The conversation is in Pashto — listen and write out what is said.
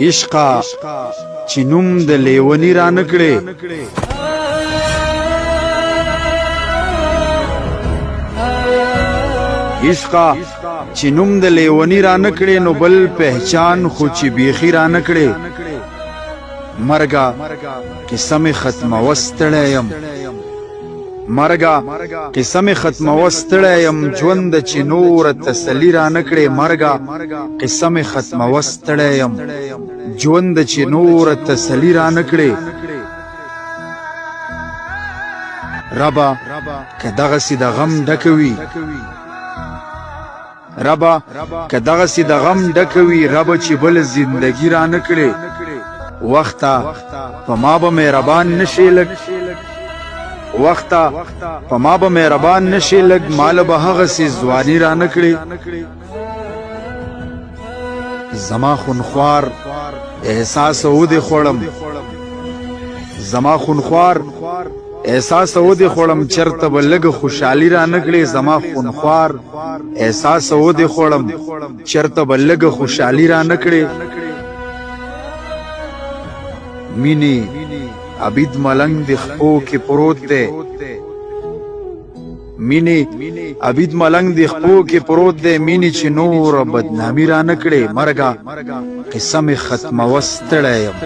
عشقا چې نوم د لیونی را نکړې عشقا چې نوم د لیونی را نکړې نو بل پہچان خو چې بیخي را نکړې مرګا قسم ختمه وستړی یم مرګا قسم ختمه وستړی یم ژوند چې نور تسلی را نکړې مرګا قسم ختمه وستړی یم ژوند چې نور تسلی را نکړې ربا که دغسې د غم ډکوي ربا که دغسې د غم ډکوي ربا چې بل زندگی را نکړې وخته په ما به مهربان نشي لږ وخته په ما به مهربان نشي لږ مال به هغسې ځواني را نکړې زما خونخوار احساس ودې خوړم زما خونخوار احساس ودې خوړم چرته به لږ خوشحالي را نکړې زما خونخوار احساس ودې خوړم چرته به لږ خوشحالي را نکړې مینې عبید ملنګ د خپو کې پروت دی مینې عبید ملنګ د خپو کې پروت دی مینې چې نور بدنامي را نکړې مرګه قسم ختمه وستړی یم